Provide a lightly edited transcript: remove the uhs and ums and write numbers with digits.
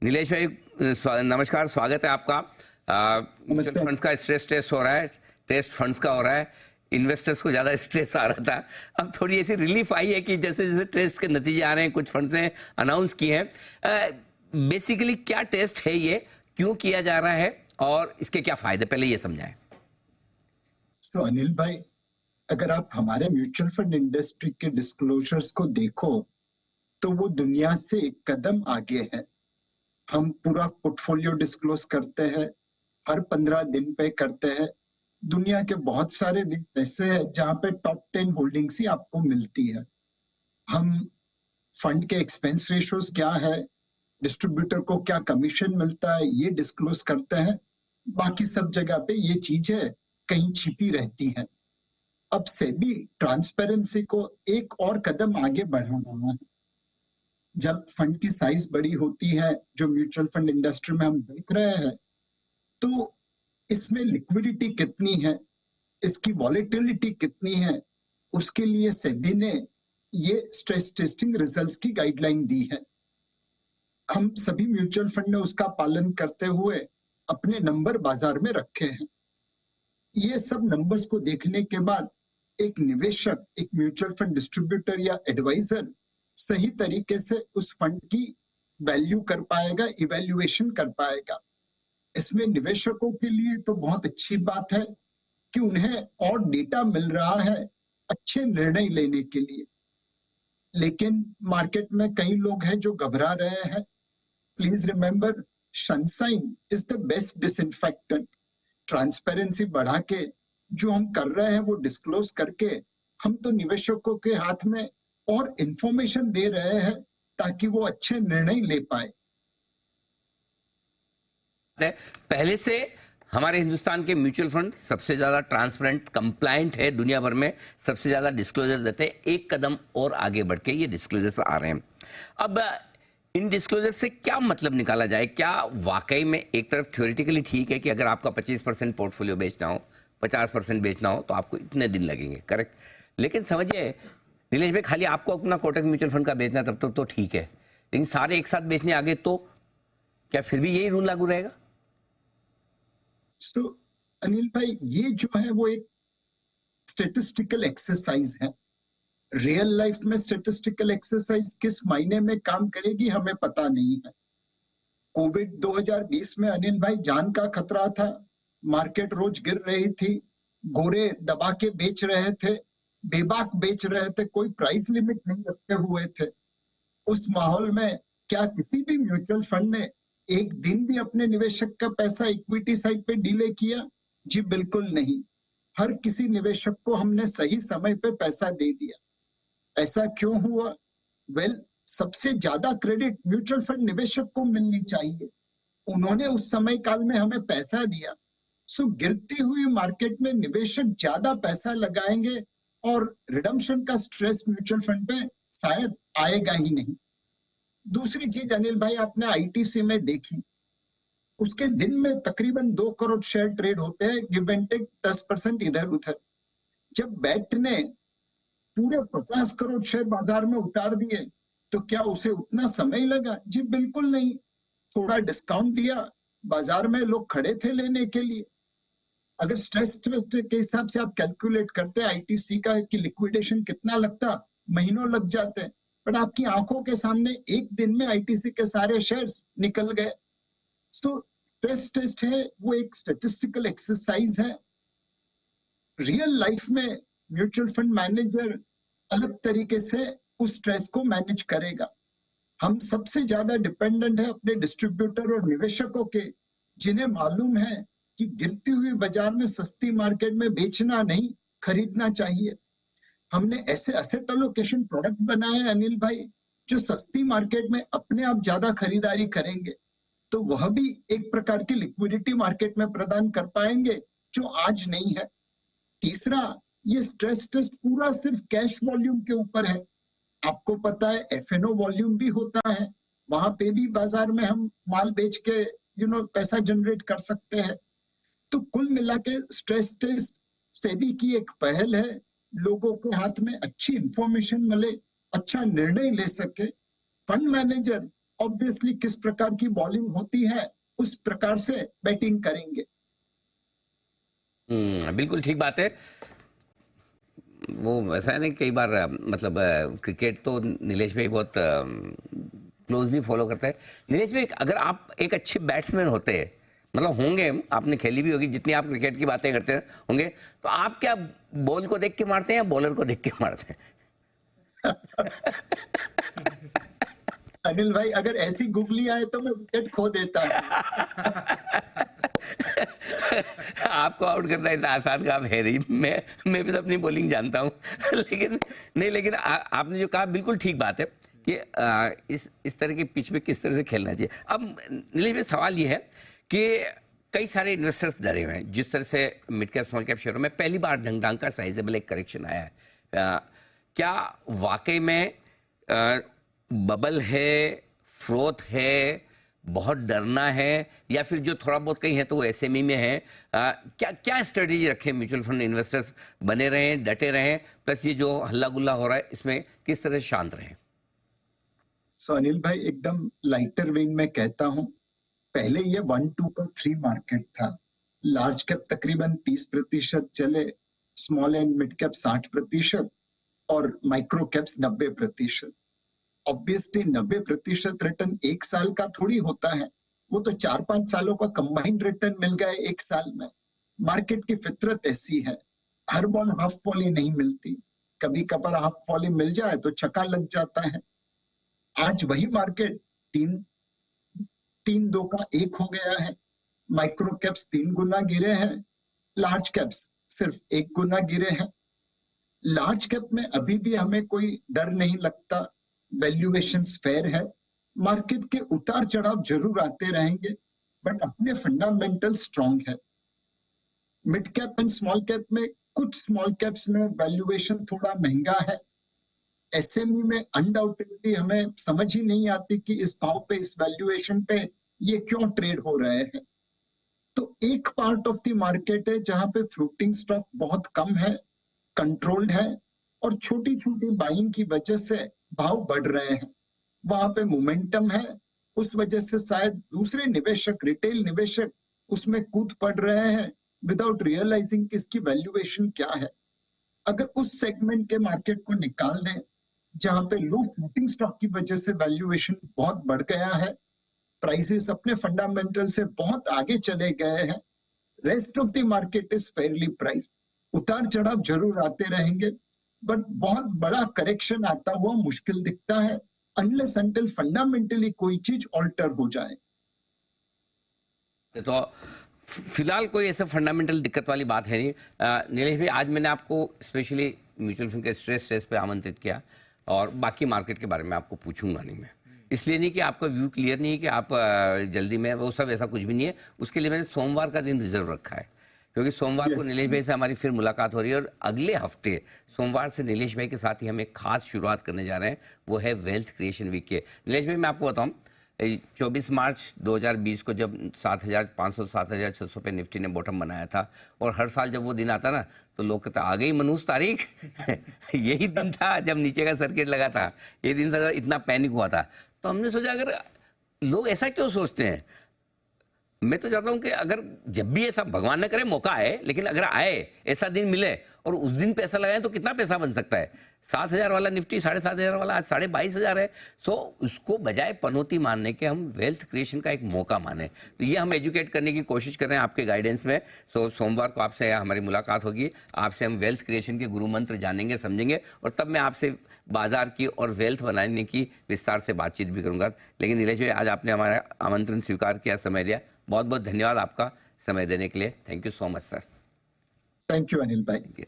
नीलेश भाई, नमस्कार, स्वागत है आपका। म्यूचुअल फंड्स का स्ट्रेस टेस्ट हो रहा है, टेस्ट फंड्स का हो रहा है। इन्वेस्टर्स को ज्यादा स्ट्रेस आ रहा था, अब थोड़ी ऐसी रिलीफ आई है कि जैसे जैसे टेस्ट के नतीजे आ रहे हैं, कुछ फंड्स ने अनाउंस किए हैं। बेसिकली क्या टेस्ट है ये, क्यों किया जा रहा है और इसके क्या फायदे, पहले ये समझाएं। अनिल भाई, अगर आप हमारे म्यूचुअल फंड इंडस्ट्री के डिस्क्लोजर्स को देखो तो वो दुनिया से एक कदम आगे है। हम पूरा पोर्टफोलियो डिस्क्लोज करते हैं, हर 15 दिन पे करते हैं। दुनिया के बहुत सारे देश ऐसे हैं जहां पे टॉप 10 होल्डिंग्स ही आपको मिलती है। हम फंड के एक्सपेंस रेशियोज क्या है, डिस्ट्रीब्यूटर को क्या कमीशन मिलता है, ये डिस्क्लोज करते हैं। बाकी सब जगह पे ये चीजें कहीं छिपी रहती हैं। अब सेबी ट्रांसपेरेंसी को एक और कदम आगे बढ़ा रहा है। जब फंड की साइज बड़ी होती है, जो म्यूचुअल फंड इंडस्ट्री में हम देख रहे हैं, तो इसमें लिक्विडिटी कितनी है, इसकी वॉलेटिलिटी कितनी है, उसके लिए सेबी ने ये स्ट्रेस टेस्टिंग रिजल्ट्स की गाइडलाइन दी है। हम सभी म्यूचुअल फंड ने उसका पालन करते हुए अपने नंबर बाजार में रखे हैं। ये सब नंबर्स को देखने के बाद एक निवेशक, एक म्यूचुअल फंड डिस्ट्रीब्यूटर या एडवाइजर सही तरीके से उस फंड की वैल्यू कर पाएगा, इवैल्यूएशन कर पाएगा। इसमें निवेशकों के लिए तो बहुत अच्छी बात है कि उन्हें और डेटा मिल रहा है अच्छे निर्णय लेने के लिए। लेकिन मार्केट में कई लोग हैं जो घबरा रहे हैं। Please remember, sunshine is the best disinfectant. Transparency बढ़ा के जो हम कर रहे हैं वो डिस्क्लोज करके हम तो निवेशकों के हाथ में और इंफॉर्मेशन दे रहे हैं ताकि वो अच्छे निर्णय ले पाए। पहले से हमारे हिंदुस्तान के म्यूचुअल फंड सबसे ज्यादा ट्रांसपेरेंट, कंप्लायंट है, दुनिया भर में सबसे ज्यादा डिस्क्लोजर देते हैं। एक कदम और आगे बढ़ के ये डिस्क्लोजर्स आ रहे हैं। अब इन डिस्क्लोजर से क्या मतलब निकाला जाए? क्या वाकई में एक तरफ थ्योरेटिकली ठीक है कि अगर आपका 25% पोर्टफोलियो बेचना हो, 50% बेचना हो तो आपको इतने दिन लगेंगे, करेक्ट? लेकिन समझिए नीलेश भाई, खाली आपको अपना कोटक म्यूचुअल फंड का बेचना तब तो ठीक है, लेकिन सारे एक साथ बेचने आगे तो क्या फिर भी यही रूल लागू रहेगा? अनिल भाई, ये जो है वो एक स्टेटिस्टिकल एक्सरसाइज है। रियल लाइफ में स्टेटिस्टिकल एक्सरसाइज किस मायने में काम करेगी हमें पता नहीं है। कोविड 2020 में अनिल भाई जान का खतरा था, मार्केट रोज गिर रही थी, गोरे दबा के बेच रहे थे, बेबाक बेच रहे थे, कोई प्राइस लिमिट नहीं रखे हुए थे। उस माहौल में क्या किसी भी म्यूचुअल फंड ने एक दिन भी अपने निवेशक का पैसा इक्विटी साइड पे डीले किया? जी बिल्कुल नहीं। हर किसी निवेशक को हमने सही समय पे पैसा दे दिया। ऐसा क्यों हुआ? वेल, सबसे ज्यादा क्रेडिट म्यूचुअल फंड निवेशक को मिलनी चाहिए। उन्होंने उस समय काल में हमें पैसा दिया। गिरती हुई मार्केट में निवेशक ज्यादा पैसा लगाएंगे और रिडम्पशन का स्ट्रेस म्यूचुअल फंड पे शायद आएगा ही नहीं। दूसरी चीज अनिल भाई, आपने आईटीसी में देखी, उसके दिन में तकरीबन 2 करोड़ शेयर ट्रेड होते हैं, गिव एंड टेक 10% इधर उधर। जब बैट ने पूरे 50 करोड़ शेयर बाजार में उतार दिए तो क्या उसे उतना समय लगा? जी बिल्कुल नहीं। थोड़ा डिस्काउंट दिया, बाजार में लोग खड़े थे लेने के लिए। अगर स्ट्रेस टेस्ट के हिसाब से आप कैलकुलेट करते आईटीसी का कि लिक्विडेशन कितना लगता, महीनों लग जाते, बट आपकी आंखों के सामने एक दिन में आईटीसी के सारे शेयर्स निकल गए। स्ट्रेस टेस्ट है वो एक स्टैटिस्टिकल एक्सरसाइज है। रियल लाइफ में म्यूचुअल फंड मैनेजर अलग तरीके से उस स्ट्रेस को मैनेज करेगा। हम सबसे ज्यादा डिपेंडेंट है अपने डिस्ट्रीब्यूटर और निवेशकों के, जिन्हें मालूम है कि गिरती हुई बाजार में सस्ती मार्केट में बेचना नहीं, खरीदना चाहिए। हमने ऐसे एसेट एलोकेशन प्रोडक्ट बनाए हैं अनिल भाई, जो सस्ती मार्केट में अपने आप ज्यादा खरीदारी करेंगे, तो वह भी एक प्रकार की लिक्विडिटी मार्केट में प्रदान कर पाएंगे जो आज नहीं है। तीसरा, ये स्ट्रेस टेस्ट पूरा सिर्फ कैश वॉल्यूम के ऊपर है। आपको पता है एफएनओ वॉल्यूम भी होता है, वहां पे भी बाजार में हम माल बेच के पैसा जनरेट कर सकते हैं। तो कुल मिला के स्ट्रेस टेस्ट सेबी की एक पहल है, लोगों के हाथ में अच्छी इंफॉर्मेशन मिले, अच्छा निर्णय ले सके। फंड मैनेजर ऑब्वियसली किस प्रकार की बॉलिंग होती है उस प्रकार से बैटिंग करेंगे। बिल्कुल ठीक बात है। वो वैसा है ना, कई बार मतलब क्रिकेट तो नीलेश भाई बहुत क्लोजली फॉलो करता है। नीलेश भाई, अगर आप एक अच्छे बैट्समैन होते, मतलब होंगे, आपने खेली भी होगी, जितनी आप क्रिकेट की बातें करते होंगे, तो आप क्या बॉल को देख के मारते हैं या बॉलर को देख के मारते हैं? अनिल भाई, अगर ऐसी गुगली आए तो मैं विकेट खो देता हूँ। आपको आउट करना इतना आसान काम है नहीं। मैं भी तो अपनी बॉलिंग जानता हूँ। लेकिन आपने जो कहा बिल्कुल ठीक बात है कि इस तरह की पिच में किस तरह से खेलना चाहिए। अब नीलेश भाई, सवाल ये है कि कई सारे इन्वेस्टर्स डरे हुए हैं जिस तरह से मिड कैप स्मॉल कैप शेयरों में पहली बार ढंग का साइजेबल एक करेक्शन आया है। क्या वाकई में बबल है, फ्रोथ है, बहुत डरना है, या फिर जो थोड़ा बहुत कहीं है तो वो एसएमई में है? क्या क्या स्ट्रेटेजी रखें म्यूचुअल फंड इन्वेस्टर्स? बने रहें, डटे रहें, प्लस ये जो हल्ला गुल्ला हो रहा है इसमें किस तरह से शांत रहें? सो अनिल भाई, एकदम लाइटर वेन में कहता हूं, पहले ये 1, 2 पर 3 मार्केट था। लार्ज कैप तकरीबन 30% चले, स्मॉल एंड मिड कैप 60% और माइक्रो कैप्स 90%। ऑब्वियसली 90% रिटर्न एक साल का थोड़ी होता है, वो तो 4-5 सालों का कंबाइंड रिटर्न मिल गया एक साल में। मार्केट की फितरत ऐसी है, हर बार हाफ वॉली नहीं मिलती, कभी कभार हाफ वॉली मिल जाए तो छक्का लग जाता है। आज वही मार्केट 3-2 का 1 हो गया है। माइक्रो कैप्स 3 गुना गिरे हैं, लार्ज कैप्स सिर्फ 1 गुना गिरे हैं। लार्ज कैप में अभी भी हमें कोई डर नहीं लगता, वैल्यूएशंस फेयर है। मार्केट के उतार चढ़ाव जरूर आते रहेंगे, बट अपने फंडामेंटल स्ट्रांग है। Mid cap and small cap में, कुछ स्मॉल कैप्स में वैल्यूएशन थोड़ा महंगा है। एसएमई में अनडाउटेडली हमें समझ ही नहीं आती कि इस भाव पे, इस वैल्यूएशन पे ये क्यों ट्रेड हो रहे हैं। तो एक पार्ट ऑफ द मार्केट है जहां पे फ्लोटिंग स्टॉक बहुत कम है, कंट्रोल्ड है, और छोटी छोटी बाइंग की वजह से भाव बढ़ रहे हैं। वहां पे मोमेंटम है, उस वजह से शायद दूसरे निवेशक, रिटेल निवेशक उसमें कूद पड़ रहे हैं विदाउट रियलाइजिंग कि इसकी वैल्यूएशन क्या है। अगर उस सेगमेंट के मार्केट को निकाल दें जहां पे लो फ्लोटिंग स्टॉक की वजह से वैल्यूएशन बहुत बढ़ गया है, प्राइसेस अपने फंडामेंटल से बहुत आगे चले गए हैं, rest of the market is fairly price. उतार चढ़ाव जरूर आते रहेंगे, बट बहुत बड़ा करेक्शन आता हुआ मुश्किल दिखता है, अनलेस अंटिल फंडामेंटली कोई चीज ऑल्टर हो जाए। तो फिलहाल कोई ऐसा फंडामेंटल दिक्कत वाली बात है नहीं। नीलेश भाई, आज मैंने आपको स्पेशली म्यूचुअल फंड के स्ट्रेस पे आमंत्रित किया, और बाकी मार्केट के बारे में आपको पूछूंगा नहीं मैं, इसलिए नहीं कि आपका व्यू क्लियर नहीं है कि आप जल्दी में, वो सब ऐसा कुछ भी नहीं है। उसके लिए मैंने सोमवार का दिन रिजर्व रखा है, क्योंकि सोमवार को नीलेश भाई से हमारी फिर मुलाकात हो रही है, और अगले हफ्ते सोमवार से नीलेश भाई के साथ ही हम एक खास शुरुआत करने जा रहे हैं, वो है वेल्थ क्रिएशन वीक के। नीलेश भाई, मैं आपको बताऊं, 24 मार्च 2020 को जब 7,500 7,600 पे निफ्टी ने बॉटम बनाया था, और हर साल जब वो दिन आता ना तो लोग कहते आ गई मनूस तारीख। यही दिन था जब नीचे का सर्किट लगा था, ये दिन था इतना पैनिक हुआ था। तो हमने सोचा अगर लोग ऐसा क्यों सोचते हैं, मैं तो चाहता हूं कि अगर जब भी ऐसा, भगवान न करे मौका आए, लेकिन अगर आए ऐसा दिन मिले और उस दिन पैसा लगाएं तो कितना पैसा बन सकता है। 7,000 वाला निफ्टी 7,500 वाला आज 22,500 है। सो उसको बजाय पनौती मानने के हम वेल्थ क्रिएशन का एक मौका माने, तो ये हम एजुकेट करने की कोशिश कर रहे हैं आपके गाइडेंस में। सो सोमवार को आपसे हमारी मुलाकात होगी, आपसे हम वेल्थ क्रिएशन के गुरु मंत्र जानेंगे, समझेंगे, और तब मैं आपसे बाजार की और वेल्थ बनाने की विस्तार से बातचीत भी करूंगा। लेकिन नीलेश भाई, आज आपने हमारा आमंत्रण स्वीकार किया, समय दिया, बहुत बहुत धन्यवाद आपका समय देने के लिए। Thank you so much sir. Thank you Anil भाई।